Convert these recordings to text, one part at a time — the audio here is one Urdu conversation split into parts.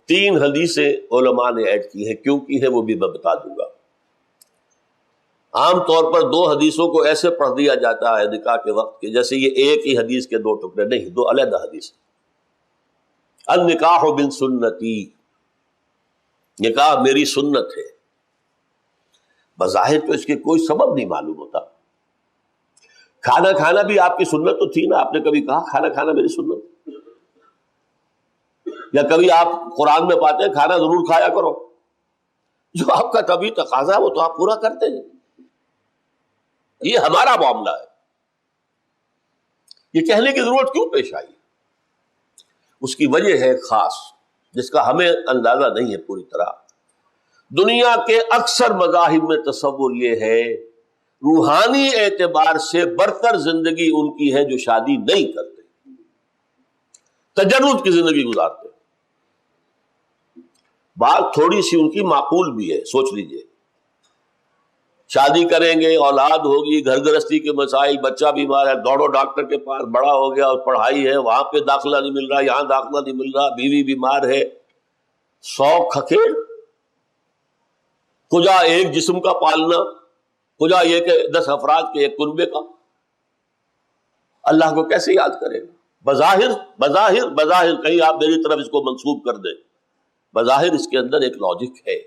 3 حدیثیں علماء نے ایڈ کی ہیں، کیوں کی ہے وہ بھی میں بتا دوں گا۔ عام طور پر 2 حدیثوں کو ایسے پڑھ دیا جاتا ہے نکاح کے وقت کہ جیسے یہ ایک ہی حدیث کے 2 ٹکڑے، نہیں، 2 علیحدہ حدیث۔ النکاح بن سنتی، نکاح میری سنت ہے۔ بظاہر تو اس کے کوئی سبب نہیں معلوم ہوتا۔ کھانا کھانا بھی آپ کی سنت تو تھی نا، آپ نے کبھی کہا کھانا کھانا میری سنت؟ یا کبھی آپ قرآن میں پاتے ہیں کھانا ضرور کھایا کرو؟ جو آپ کا طبعی تقاضا ہے وہ تو آپ پورا کرتے ہیں۔ یہ ہمارا معاملہ ہے، یہ کہنے کی ضرورت کیوں پیش آئی؟ اس کی وجہ ہے خاص، جس کا ہمیں اندازہ نہیں ہے پوری طرح۔ دنیا کے اکثر مذاہب میں تصور یہ ہے روحانی اعتبار سے برتر زندگی ان کی ہے جو شادی نہیں کرتے، تجرد کی زندگی گزارتے۔ بات تھوڑی سی ان کی معقول بھی ہے، سوچ لیجئے، شادی کریں گے، اولاد ہوگی، گھر گرہستی کے مسائل، بچہ بیمار ہے، دوڑو ڈاکٹر کے پاس، بڑا ہو گیا اور پڑھائی ہے، وہاں پہ داخلہ نہیں مل رہا، یہاں داخلہ نہیں مل رہا، بیوی بیمار ہے، 100 کھکھیڑ، کجا ایک جسم کا پالنا، کجا یہ کہ 10 افراد کے ایک کنبے کا۔ اللہ کو کیسے یاد کرے گا؟ بظاہر کہیں آپ میری طرف اس کو منسوب کر دیں، بظاہر اس کے اندر ایک لاجک ہے۔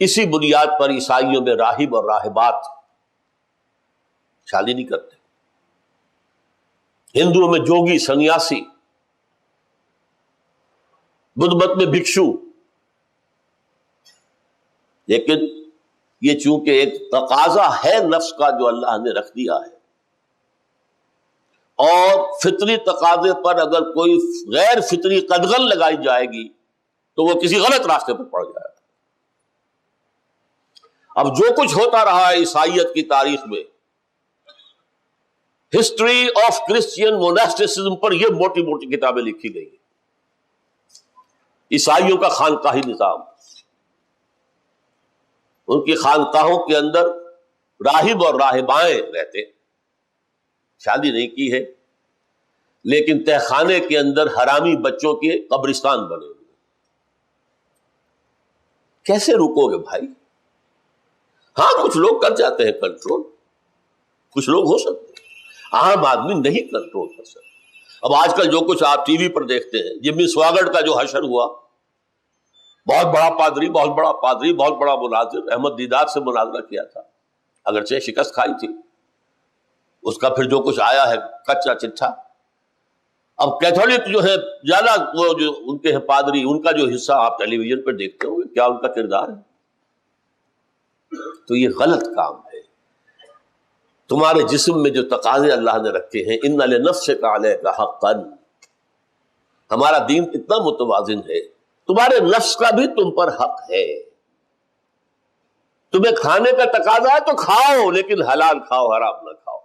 اسی بنیاد پر عیسائیوں میں راہب اور راہبات شادی نہیں کرتے، ہندوؤں میں جوگی سنیاسی، بدھ مت میں بھکشو۔ لیکن یہ چونکہ ایک تقاضا ہے نفس کا جو اللہ نے رکھ دیا ہے، اور فطری تقاضے پر اگر کوئی غیر فطری قدغن لگائی جائے گی تو وہ کسی غلط راستے پر پڑ جائے گا۔ اب جو کچھ ہوتا رہا ہے عیسائیت کی تاریخ میں، ہسٹری آف کرسچین موناسٹسزم پر یہ موٹی موٹی کتابیں لکھی گئی ہیں۔ عیسائیوں کا خانقاہی نظام، ان کی خانقاہوں کے اندر راہب اور راہبائیں رہتے، شادی نہیں کی ہے، لیکن تہ خانے کے اندر حرامی بچوں کے قبرستان بنے ہوئے۔ کیسے رکو گے بھائی؟ ہاں کچھ لوگ کر جاتے ہیں کنٹرول، کچھ لوگ ہو سکتے ہیں، عام آدمی نہیں کنٹرول کر سکتے۔ اب آج کل جو کچھ آپ ٹی وی پر دیکھتے ہیں، جمی سواگڑ کا جو حشر ہوا، بہت بڑا پادری، بہت بڑا مناظر، احمد دیدات سے مناظرہ کیا تھا، اگرچہ شکست کھائی تھی، اس کا پھر جو کچھ آیا ہے کچا چٹھا۔ اب کیتھولک جو ہے زیادہ، وہ جو ان کے ہیں پادری، ان کا جو حصہ آپ ٹیلی ویژن پہ دیکھتے ہوں گے، کیا ان کا کردار ہے؟ تو یہ غلط کام ہے۔ تمہارے جسم میں جو تقاضے اللہ نے رکھے ہیں، ان لنفسک علیک حقا، ہمارا دین اتنا متوازن ہے، تمہارے نفس کا بھی تم پر حق ہے۔ تمہیں کھانے کا تقاضا ہے تو کھاؤ، لیکن حلال کھاؤ، حرام نہ کھاؤ،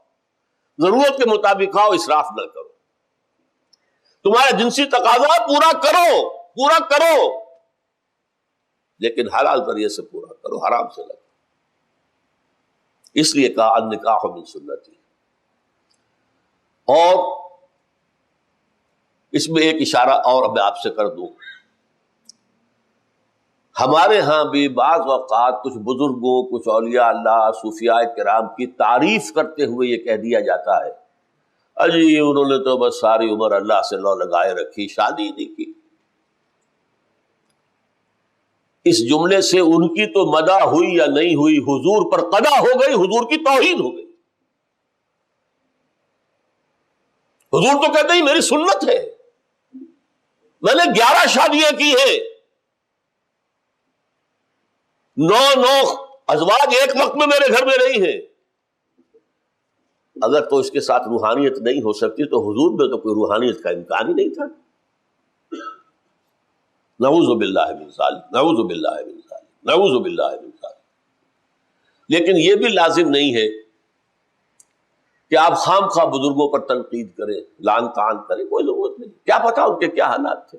ضرورت کے مطابق کھاؤ، اسراف نہ کرو۔ تمہارا جنسی تقاضا پورا کرو، لیکن حلال ذریعے سے پورا کرو، حرام سے نہ کرو۔ اس لیے کہا النکاح من سنتی۔ اور اس میں ایک اشارہ اور میں آپ سے کر دوں، ہمارے ہاں بھی بعض اوقات کچھ بزرگوں، کچھ اولیاء اللہ، صوفیاء کرام کی تعریف کرتے ہوئے یہ کہہ دیا جاتا ہے، اجی انہوں نے تو بس ساری عمر اللہ سے لو لگائے رکھی، شادی نہیں کی۔ اس جملے سے ان کی تو مدح ہوئی یا نہیں ہوئی، حضور پر قدح ہو گئی، حضور کی توہین ہو گئی۔ حضور تو کہتے ہیں میری سنت ہے، میں نے 11 شادیاں کی ہیں، 9 ازواج ایک وقت میں میرے گھر میں نہیں ہیں۔ اگر تو اس کے ساتھ روحانیت نہیں ہو سکتی تو حضور میں تو کوئی روحانیت کا امکان ہی نہیں تھا۔ نعوذ باللہ من ذالک، نعوذ باللہ من ذالک، نعوذ باللہ من ذالک۔ لیکن یہ بھی لازم نہیں ہے کہ آپ خام خواہ بزرگوں پر تنقید کریں، لعن طعن کریں، کوئی ضرورت نہیں۔ کیا پتا ان کے کیا حالات تھے،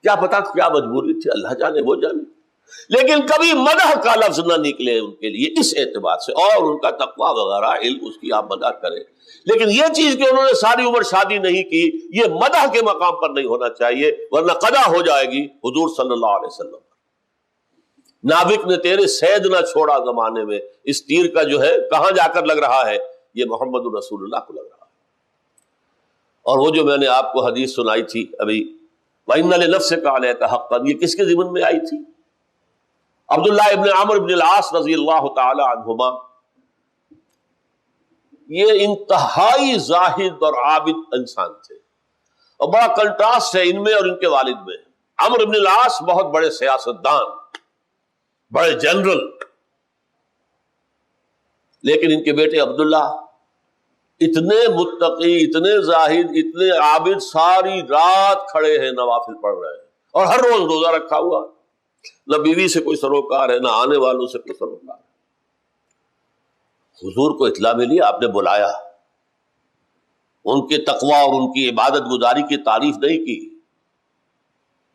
کیا پتا کیا مجبوری تھی، اللہ جانے وہ جانے۔ لیکن کبھی مدح کا لفظ نہ نکلے ان کے لیے اس اعتبار سے، اور ان کا تقویٰ وغیرہ علم اس کی آپ مدح کریں، لیکن یہ چیز کہ انہوں نے ساری عمر شادی نہیں کی، یہ مدح کے مقام پر نہیں ہونا چاہیے، ورنہ قضا ہو جائے گی حضور صلی اللہ علیہ وسلم۔ نابک نے تیرے سید نہ چھوڑا زمانے میں، اس تیر کا جو ہے کہاں جا کر لگ رہا ہے؟ یہ محمد رسول اللہ کو لگ رہا ہے۔ اور وہ جو میں نے آپ کو حدیث سنائی تھی ابھی، وَإِنَّ لِنَفْسِكَ عَلَيْكَ حَقًّا، یہ کس کے ضمن میں آئی تھی؟ عبداللہ ابن عمرو بن العاص رضی اللہ تعالی عنہما، یہ انتہائی زاہد اور عابد انسان تھے، اور بڑا کنٹراسٹ ہے ان میں اور ان کے والد میں۔ عمرو بن العاص بہت بڑے سیاستدان، بڑے جنرل، لیکن ان کے بیٹے عبداللہ اتنے متقی، اتنے زاہد، اتنے عابد، ساری رات کھڑے ہیں نوافل پڑھ رہے ہیں، اور ہر روز روزہ رکھا ہوا، نہ بیوی سے کوئی سروکار ہے، نہ آنے والوں سے کوئی سروکار ہے۔ حضور کو اطلاع ملی، آپ نے بلایا، ان کے تقویٰ اور ان کی عبادت گزاری کی تعریف نہیں کی۔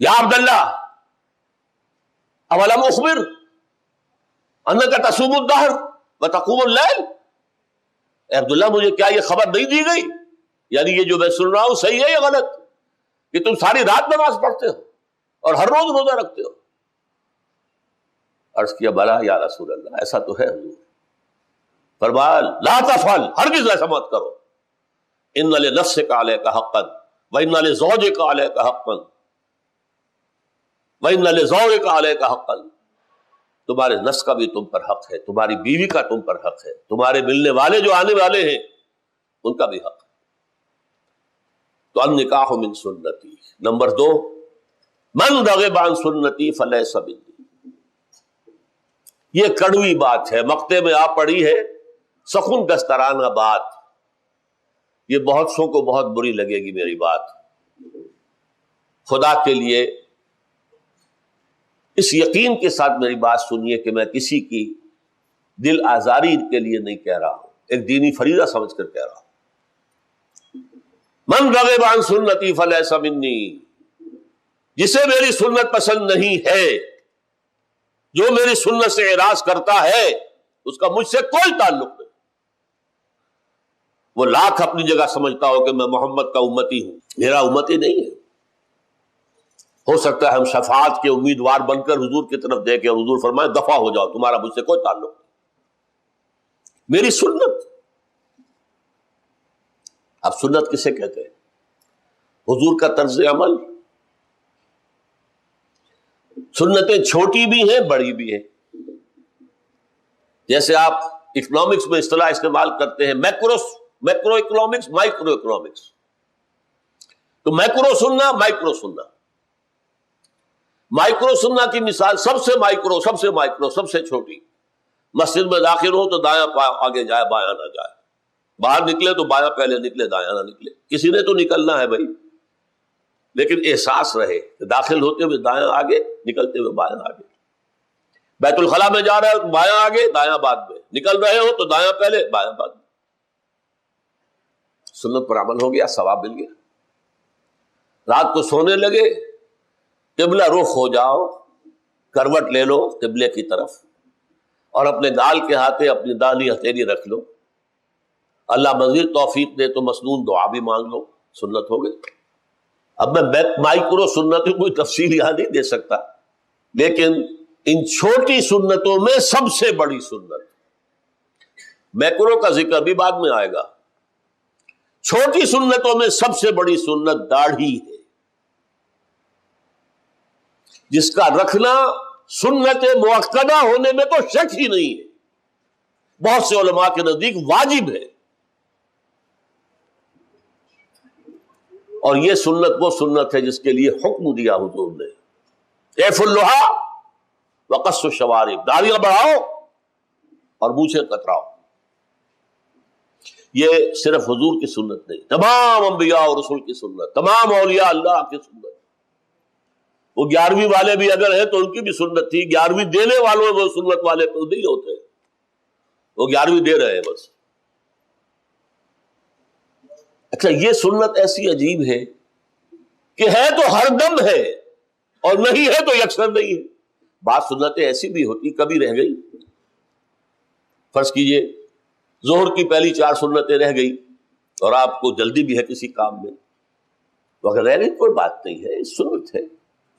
یا عبداللہ اولم اخبر انک تصوم الدہر وتقوم اللیل، اے عبداللہ مجھے کیا یہ خبر نہیں دی گئی؟ یعنی یہ جو میں سن رہا ہوں صحیح ہے یا غلط کہ تم ساری رات نماز پڑھتے ہو اور ہر روز روزہ رکھتے ہو؟ عرض کیا بلا یا رسول اللہ، ایسا تو ہے حضور۔ فرمایا لا تفعل، ہرگز ایسا مت کرو، ان لنفسک علیک حقا وان لزوجک علیک حقا وان لزوجک علیک حقا، تمہارے نفس کا بھی تم پر حق ہے، تمہاری بیوی کا تم پر حق ہے، تمہارے ملنے والے جو آنے والے ہیں ان کا بھی حق ہے۔ تو النکاح من سنتی۔ نمبر 2، من رغب عن سنتی فلیس منی۔ یہ کڑوی بات ہے، مقطع میں آپ پڑھی ہے، سخن دسترانہ بات، یہ بہت سو کو بہت بری لگے گی میری بات۔ خدا کے لیے اس یقین کے ساتھ میری بات سنیے کہ میں کسی کی دل آزاری کے لیے نہیں کہہ رہا ہوں، ایک دینی فریضہ سمجھ کر کہہ رہا ہوں۔ من رغب عن سنتی فلیس منی، جسے میری سنت پسند نہیں ہے، جو میری سنت سے اعراض کرتا ہے، اس کا مجھ سے کوئی تعلق نہیں۔ وہ لاکھ اپنی جگہ سمجھتا ہو کہ میں محمد کا امتی ہوں، میرا امتی نہیں ہے۔ ہو سکتا ہے ہم شفاعت کے امیدوار بن کر حضور کی طرف دیکھیں اور حضور فرمائے دفع ہو جاؤ، تمہارا مجھ سے کوئی تعلق نہیں، میری سنت۔ اب سنت کسے کہتے ہیں؟ حضور کا طرز عمل۔ سنتیں چھوٹی بھی ہیں، بڑی بھی ہیں۔ جیسے آپ اکنامکس میں اصطلاح استعمال کرتے ہیں میکرو اکنامکس، مائکرو اکنامکس، تو میکرو سننا، مائکرو سننا۔ مائکرو سننا کی مثال سب سے مائکرو، سب سے چھوٹی، مسجد میں داخل ہو تو دایاں آگے جائے، بایاں نہ جائے، باہر نکلے تو بایاں پہلے نکلے، دایاں نہ نکلے۔ کسی نے تو نکلنا ہے بھائی، لیکن احساس رہے کہ داخل ہوتے ہوئے دایاں آگے، نکلتے ہوئے بایاں آگے۔ بیت الخلاء میں جا رہے ہو تو بایاں آگے، دایاں بعد میں، نکل رہے ہو تو دایاں پہلے، بایاں بعد میں۔ سنت پر عمل ہو گیا، ثواب مل گیا۔ رات کو سونے لگے، قبلہ رخ ہو جاؤ، کروٹ لے لو قبلے کی طرف، اور اپنے گال کے ہاتھے اپنی داہنی ہتھیلی رکھ لو، اللہ مزید توفیق دے تو مسنون دعا بھی مانگ لو، سنت ہو گئی۔ اب میں مائکرو سنت کی کوئی تفصیل یہاں نہیں دے سکتا، لیکن ان چھوٹی سنتوں میں سب سے بڑی سنت، میکرو کا ذکر بھی بعد میں آئے گا، چھوٹی سنتوں میں سب سے بڑی سنت داڑھی ہے، جس کا رکھنا سنت مؤکدہ ہونے میں تو شک ہی نہیں ہے، بہت سے علماء کے نزدیک واجب ہے۔ اور یہ سنت وہ سنت ہے جس کے لیے حکم دیا حضور نے، ایف اللحا وقص الشوارب، داڑیاں بڑھاؤ اور مونچھیں کتراؤ۔ یہ صرف حضور کی سنت نہیں، تمام انبیاء اور رسول کی سنت، تمام اولیاء اللہ کی سنت۔ وہ 11ویں والے بھی اگر ہیں تو ان کی بھی سنت تھی، 11ویں دینے والوں وہ سنت والے تو نہیں ہوتے، وہ 11ویں دے رہے ہیں بس۔ اچھا، یہ سنت ایسی عجیب ہے کہ ہے تو ہر دم ہے اور نہیں ہے تو یکسر نہیں ہے۔ بعض سنتیں ایسی بھی ہوتی کبھی رہ گئی، فرض کیجئے ظہر کی پہلی 4 سنتیں رہ گئی اور آپ کو جلدی بھی ہے کسی کام میں، تو اگر رہ گئی کوئی بات نہیں ہے، سنت ہے،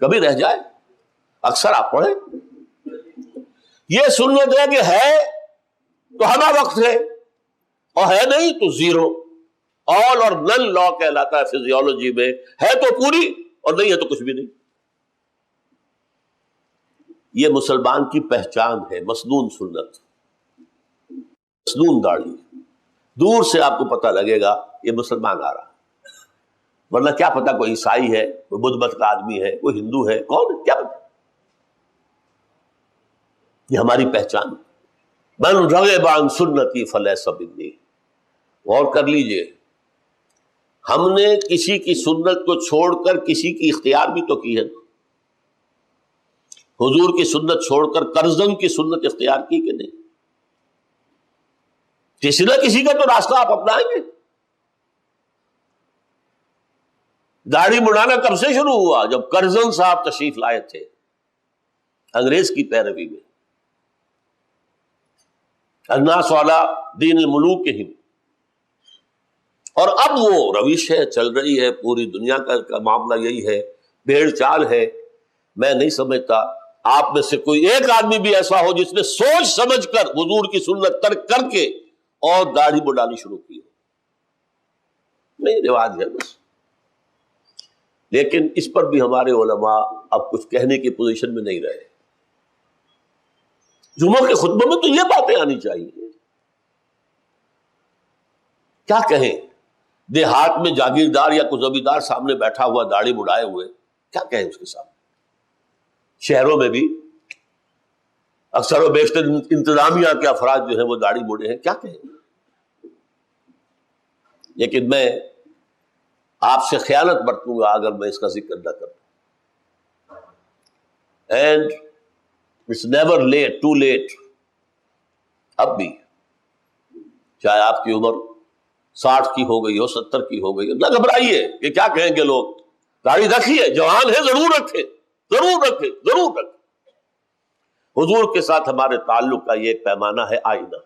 کبھی رہ جائے، اکثر آپ پڑھیں۔ یہ سنت ہے کہ ہے تو ہمہ وقت ہے اور ہے نہیں تو زیرو، آل اور نن لا کہلاتا ہے فزیولوجی میں، ہے تو پوری اور نہیں ہے تو کچھ بھی نہیں۔ یہ مسلمان کی پہچان ہے، مسنون سنت، مسنون داڑھی، دور سے آپ کو پتہ لگے گا یہ مسلمان آ رہا، ورنہ کیا پتا کوئی عیسائی ہے، کوئی بدھ مت کا آدمی ہے، کوئی ہندو ہے، کون ہے کیا پتا۔ یہ ہماری پہچان، من رغب عن سنتی فلیس منی۔ غور کر لیجئے، ہم نے کسی کی سنت کو چھوڑ کر کسی کی اختیار بھی تو کی ہے، حضور کی سنت چھوڑ کر کرزن کی سنت اختیار کی کہ نہیں؟ کسی نہ کسی کا تو راستہ آپ اپنائیں گے۔ داڑھی مڑانا کب سے شروع ہوا؟ جب کرزن صاحب تشریف لائے تھے انگریز کی پیروی میں، الناس علی دین الملوکہم، اور اب وہ روش ہے، چل رہی ہے، پوری دنیا کا معاملہ یہی ہے، بھیڑ چال ہے۔ میں نہیں سمجھتا آپ میں سے کوئی ایک آدمی بھی ایسا ہو جس نے سوچ سمجھ کر حضور کی سنت ترک کر کے اور داڑھی بڑھانی شروع کی ہو۔ نہیں، رواج ہے بس۔ لیکن اس پر بھی ہمارے علماء اب کچھ کہنے کی پوزیشن میں نہیں رہے۔ جمعہ کے خطبے میں تو یہ باتیں آنی چاہیے۔ کیا کہیں، دیہات میں جاگیردار یا کوئی زمیندار سامنے بیٹھا ہوا داڑھی بڑھائے ہوئے، کیا کہیں اس کے سامنے؟ شہروں میں بھی اکثر و بیشتر انتظامیہ کے افراد جو ہیں وہ داڑھی بوڑھے ہیں، کیا کہیں؟ لیکن میں آپ سے خیانت برتوں گا اگر میں اس کا ذکر نہ کروں۔ And it's never late, too late. اب بھی چاہے آپ کی عمر 60 کی ہو گئی ہو، 70 کی ہو گئی ہو، نہ گھبرائیے کہ کیا کہیں گے لوگ، داڑھی رکھیے، جوان ہے ضرور رکھے، ضرور رکھے، ضرور رکھے۔ حضور کے ساتھ ہمارے تعلق کا یہ ایک پیمانہ ہے، آئینہ۔